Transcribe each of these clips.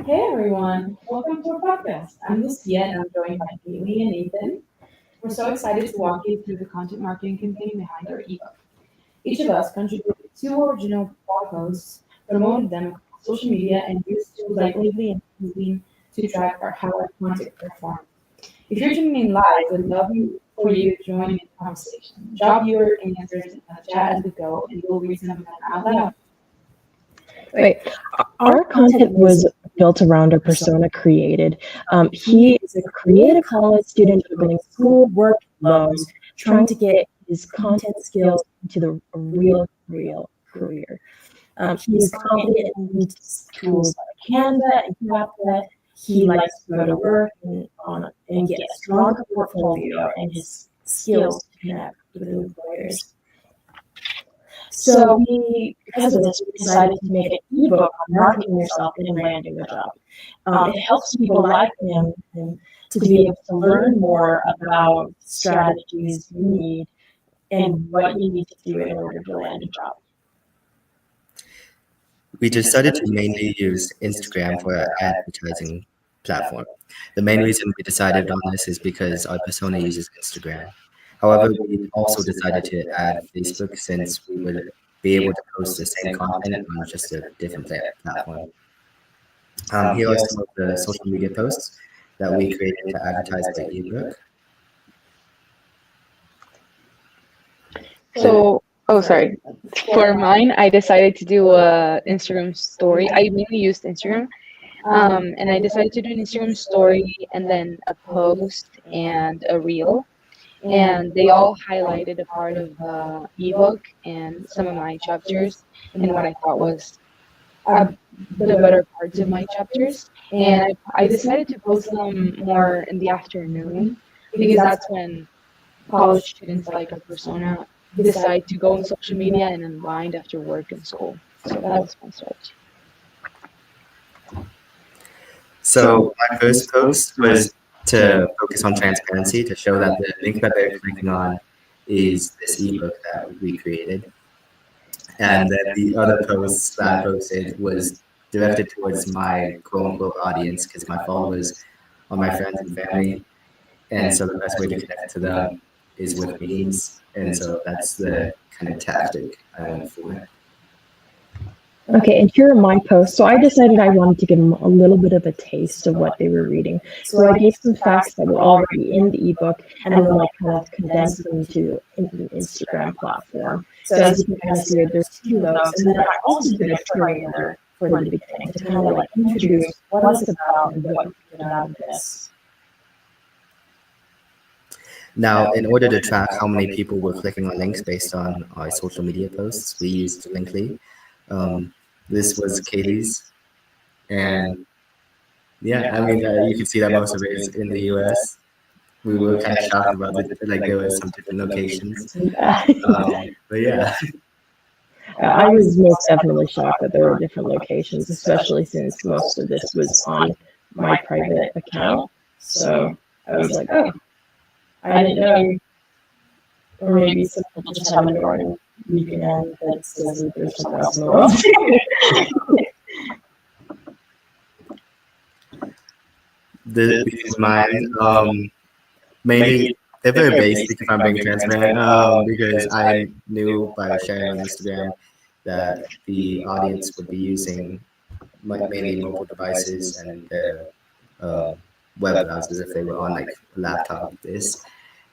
Hey everyone, welcome to our podcast. I'm Lucia and I'm joined by Kaylee and Nathan. We're so excited to walk you through the content marketing campaign behind our ebook. Each of us contributed two original blog posts, promoted them across social media, and used tools like Weebly and Teasing to track how our content performed. If you're tuning in live, we'd love for you to join in the conversation. Drop your answers in the chat as we go, and we'll read some of them out loud. Right. Our content was built around a persona created. He is a creative college student juggling school, work, loans, trying to get his content skills into the real career. He is confident and needs tools like Canva and CapCut. He likes to go to work and get a strong portfolio and his skills to connect with employers. So because of this, we decided to make an ebook on marketing yourself and landing a job. It helps people like him to be able to learn more about strategies you need and what you need to do in order to land a job. We decided to mainly use Instagram for our advertising platform. The main reason we decided on this is because our persona uses Instagram. However, we also decided to add Facebook since we would be able to post the same content on just a different platform. Here are some of the social media posts that we created to advertise our ebook. For mine, I decided to do a Instagram story. I mainly used Instagram. And I decided to do an Instagram story and then a post and a reel. And they all highlighted a part of the ebook and some of my chapters and what I thought was the better parts of my chapters. And I decided to post them more in the afternoon because that's when college students like a persona decide to go on social media and unwind after work and school. So that was my strategy. So my first post was to focus on transparency, to show that the link that they're clicking on is this ebook that we created. And then the other posts that I posted was directed towards my quote-unquote audience, because my followers are my friends and family. And so the best way to connect to them is with memes. And so that's the kind of tactic I went for. Okay, and here are my posts. So I decided I wanted to give them a little bit of a taste of what they were reading. So I gave some facts that were already in the ebook and then kind of condensed them into an Instagram platform. So as you can kind of see, there's two of those. And then I also did a trailer for the beginning to kind of introduce what it's about and what you can get out of this. Now, in order to track how many people were clicking on links based on our social media posts, we used Linkly. This was Kaylee's, and yeah, I mean, you can see that most of it is in the US. We were kind of shocked about it, there were some different locations. But yeah. I was most definitely shocked that there were different locations, especially since most of this was on my private account. So I was like, oh, I didn't know. Or maybe some people just have a normal weekend that says that there's something else in the world. This is mine. Mainly, they're very basic if I'm being transparent, because I knew by sharing on Instagram that the audience would be using mainly mobile devices and their web browsers if they were on a laptop like this.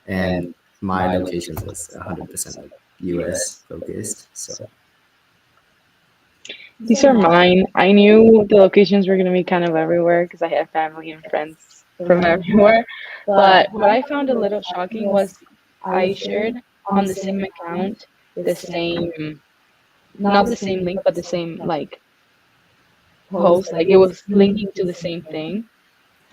And my location was 100% US focused. So these are mine. I knew the locations were going to be kind of everywhere because I have family and friends from everywhere. But what I found a little shocking was I shared on the same account the same, not the same link, but the same post. It was linking to the same thing.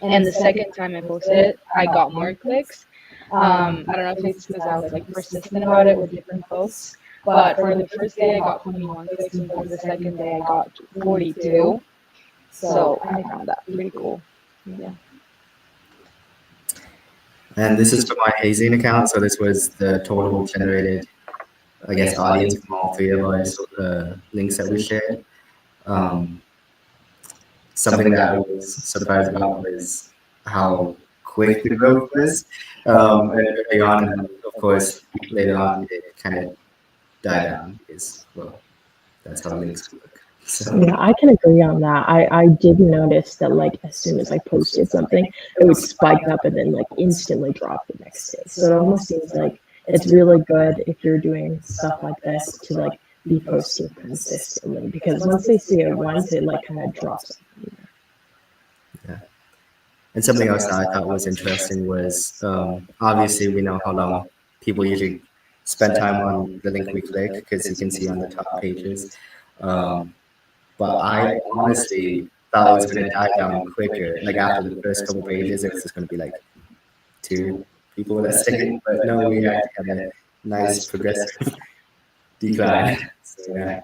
And the second time I posted it, I got more clicks. I don't know if it's because I was persistent about it with different posts, but for the first day I got 21 clicks, and for the second day I got 42. So I found that pretty cool. Yeah. And this is for my Hazing account. So this was the total generated, I guess, audience from all three of our links that we shared. something that I was surprised about was how quick the growth was early on, and then of course later on it kind of died down because, well, that's how links work. So Yeah, I can agree on that. I did notice that like as soon as I posted something, it would spike up and then like instantly drop the next day. So it almost seems like it's really good if you're doing stuff like this to like be posting consistently, because once they see it once, it like kind of drops off. yeah. And something else that I thought was interesting was obviously we know how long people usually spend time on the link we click because you can see on the top pages. But I honestly thought it was going to die down quicker. Like after the first couple pages, it was just going to be like 2 people that stayed. But no, we actually had a nice progressive decline. So yeah.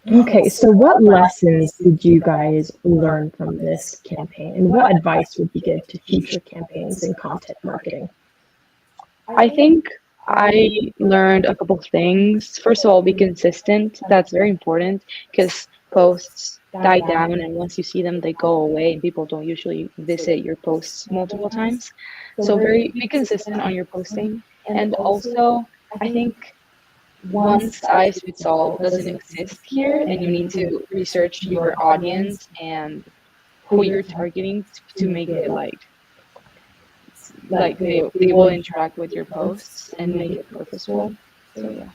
Okay, so what lessons did you guys learn from this campaign, and what advice would you give to future campaigns in content marketing? I think I learned a couple things. First of all, be consistent. That's very important because posts die down, and once you see them, they go away, and people don't usually visit your posts multiple times. So be consistent on your posting. And also, I think one size fits all doesn't exist here, and you need to research your audience and who you're targeting to make it like they will interact with your posts and make it purposeful. So yeah.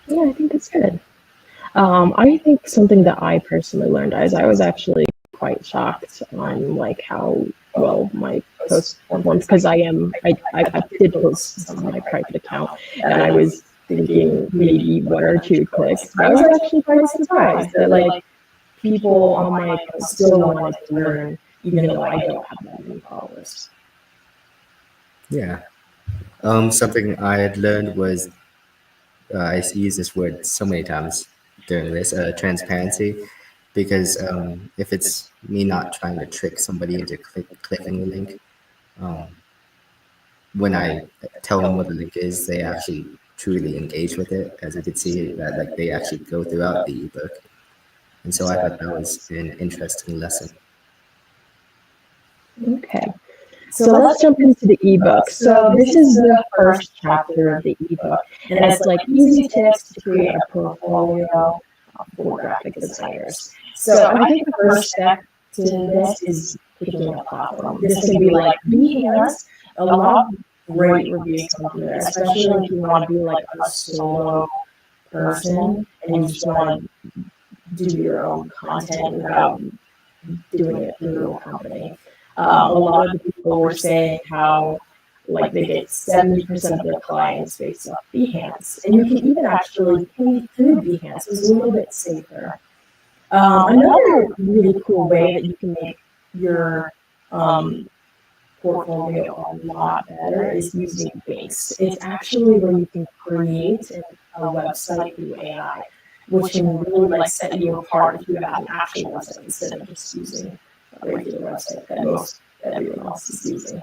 Yeah, I think that's good. I think something that I personally learned is I was actually quite shocked on like how well my post performed, because I did post on my private account, and I was thinking maybe 1 or 2 clicks. But I was actually quite surprised that like people on my account still wanted to learn, even though I don't have that many followers. Yeah. Something I had learned was I use this word so many times during this transparency, because if it's me not trying to trick somebody into clicking the link, um, when I tell them what the link is, they actually truly engage with it, as you could see that like they actually go throughout the ebook, and so I thought that was an interesting lesson. Okay. So let's jump into the ebook. So this is the first chapter of the ebook, and it's like easy tips to create a portfolio for graphic designers. So I think the first step to this is picking a platform. This can be like Behance. A lot of great reviews come from there, especially if you want to be like a solo person and you just want to do your own content without doing it through a company. A lot of the people were saying how like they get 70% of their clients based off Behance, and you can even actually pay through Behance. It's a little bit safer. Another really cool way that you can make your portfolio a lot better is using Base. It's actually where you can create a website through AI, which can really like set you apart if you have an actual website instead of just using a regular website that most everyone else is using.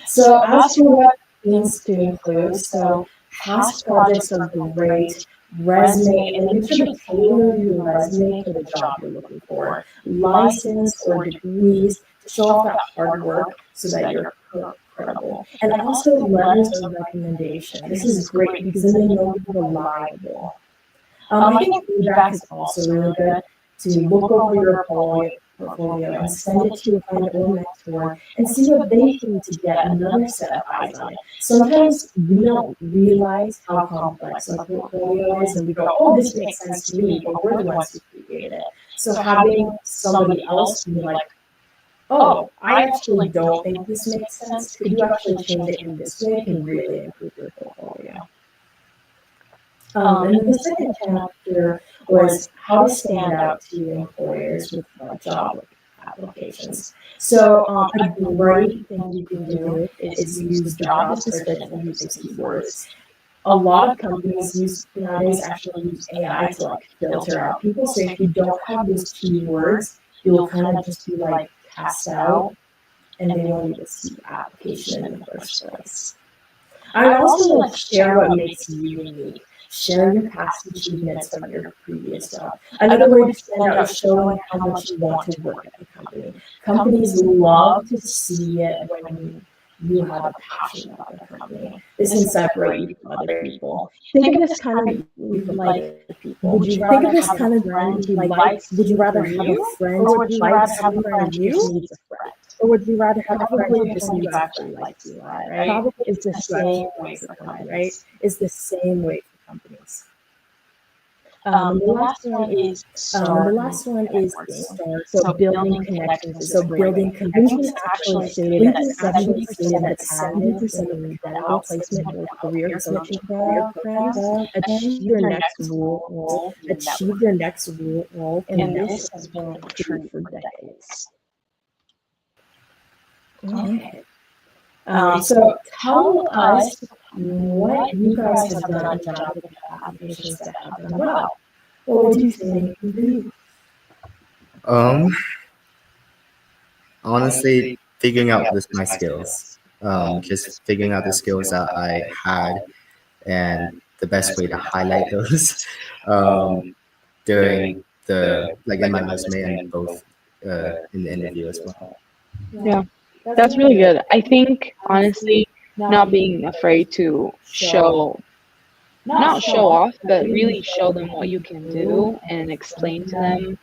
So as for what things to include, so past projects are great, resume, and make sure to tailor your resume for the job you're looking for. License or degrees to show off that hard work so that you're credible. And also letters of recommendation. This is great because then they know you're reliable. I think feedback is also really good, to look over your portfolio and send it to a friend or mentor and see what they think to get another set of eyes on it. Sometimes we don't realize how complex our portfolio is, and we go, oh, this makes sense to me, but we're the ones who created it. So having somebody else be like, oh, I actually don't think this makes sense, could you actually change it in this way, can really improve your portfolio. And then the second chapter was how to stand out to employers with job applications. So a great thing you can do is use the job description using keywords. A lot of companies nowadays actually use AI to like filter out people. So if you don't have those keywords, you'll kind of just be like cast out, and they won't even see your application in the first place. I would also like share what makes you unique. share your past achievements from your previous job. Another way to stand out is showing how much you want to work at the company. Companies love to see it when you have a passion about the company. This can separate you from other people. Think of this kind of like people. Would you rather have a friend who likes? Would you rather have a friend who likes you and just needs a friend? Or would you rather have a friend who just needs a friend like you are, right? Probably it's the same way for companies, right? It's the same way for companies. The last one is start. So building connections. So building connections. Actually stated that 70% of 70% of people placement or career switching programs achieve their next role. Achieve their next role, and this has been true for decades. Okay. So tell us what you guys have done in job applications that have done well. What would you say? Honestly, figuring out my skills, just figuring out the skills that I had and the best way to highlight those during the in my resume and both in the interview as well. Yeah, that's really good. I think honestly, not being afraid to not show off, but really show them what you can do and explain to them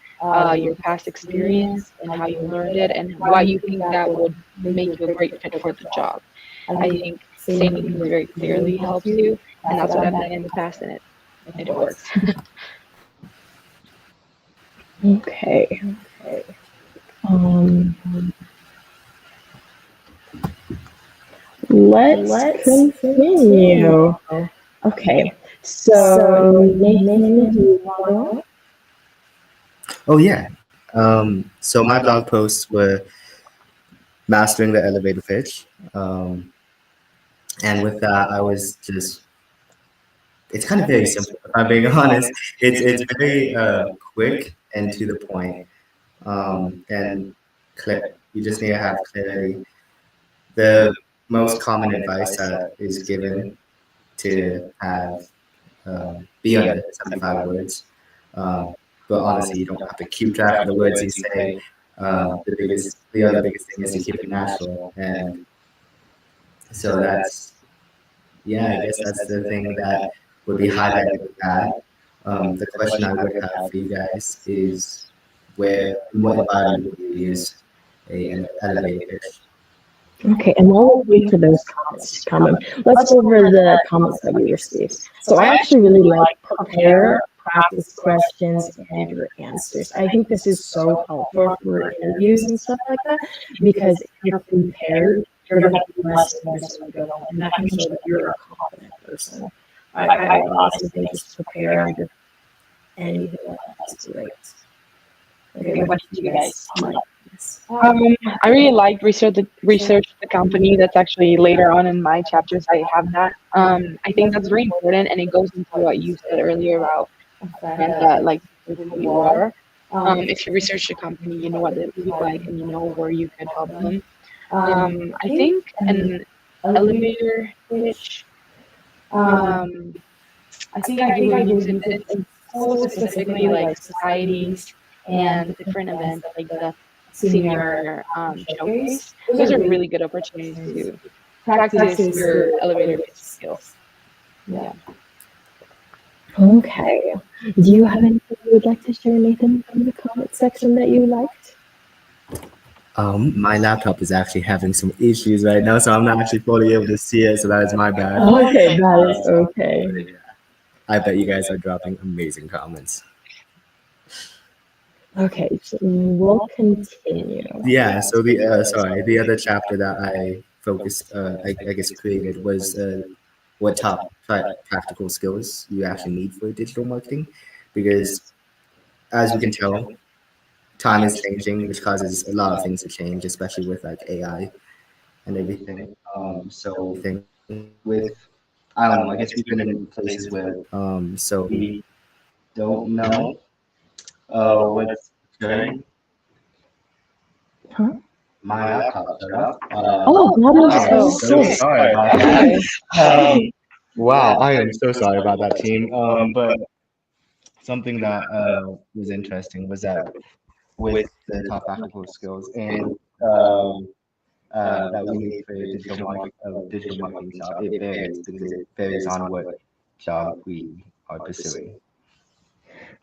your past experience and how you learned it and why you think that would make you a great fit for the job. I think saying things very clearly helps you, and that's what I've done in the past, and it works. Okay. Let's continue. Okay. So Nathan, do you want Oh yeah. So my blog posts were mastering the elevator pitch, and with that, I was just. It's kind of very simple. If I'm being honest, it's very quick and to the point, and you just need to have clarity. The most common advice that is given to have be under 75 words. But honestly, you don't have to keep track of the words you say. The other biggest thing is to keep it natural, and so I guess that's the thing that would be highlighted with that. The question I would have for you guys is in what environment would you use an elevator pitch? Okay, and while we wait for those comments to come in, let's go over the comments that we received. So I actually really like prepare, practice questions, and your answers. I think this is so helpful for interviews and stuff like that, because if you're prepared, you're going to be less nervous when you go, and that can show that you're a confident person. I honestly think just prepare and you hit that. That's great. Okay, what did you guys like? I really liked research the company. That's actually later on in my chapters. I have that. I think that's very important, and it goes into what you said earlier about like who you are. If you research the company, you know what they look like, and you know where you could help them. I think an elevator pitch. I think I really use it in schools, specifically like societies and different events like the senior showcase. Those are really good opportunities to practice your elevator pitch skills. Yeah. Okay. Do you have anything you would like to share, Nathan, from the comment section that you liked? My laptop is actually having some issues right now, so I'm not actually fully able to see it, so that is my bad. Okay, that is okay. I bet you guys are dropping amazing comments. Okay, so we'll continue. Yeah, so the other chapter that I focused, I guess created was what top practical skills you actually need for digital marketing, because as you can tell, time is changing, which causes a lot of things to change, especially with like AI and everything. So with I don't know, I guess we've been in places where so we don't know what's occurring. Huh? My laptop shut up. Oh, that is so sorry about that. Wow, I am so sorry about that, team. But something that was interesting was that with the top practical skills and that we need for a digital marketing job, it varies because it varies on what job we are pursuing.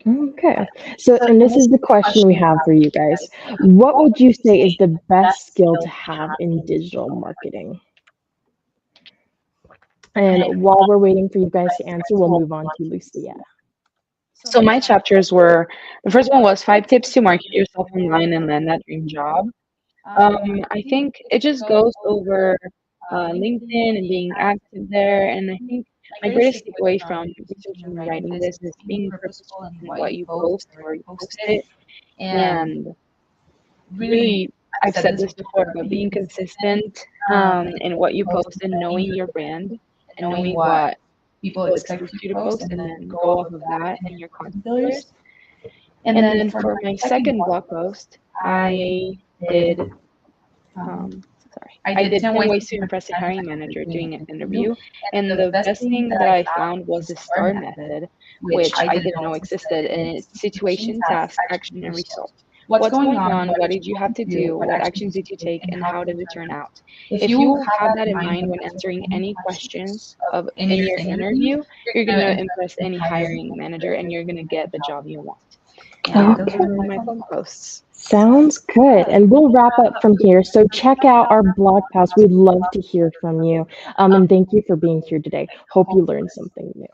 Okay. So, and this is the question we have for you guys. What would you say is the best skill to have in digital marketing? And while we're waiting for you guys to answer, we'll move on to Lucia. So my chapters were, the first one was 5 tips to market yourself online and land that dream job. I think it just goes over LinkedIn and being active there. And I think my greatest takeaway from researching and writing this is being purposeful in what you post and where you post it. And really, I've said this before, but being consistent in what you post and knowing your brand and knowing what people expect you to post and then go off of that and your content pillars. And then for my second blog post, did I did 10 ways to impress a hiring manager doing an interview. And the best thing that I found was the STAR method, which I didn't know existed. And it's situation, task, action, and result. What's going on? What did you have to do? What actions did you take? And how did it turn out? If you have that in mind when answering any questions in your interview, you're going to impress any hiring manager and you're going to get the job you want. And those are my blog posts. Sounds good. And we'll wrap up from here. So check out our blog post. We'd love to hear from you. And thank you for being here today. Hope you learned something new.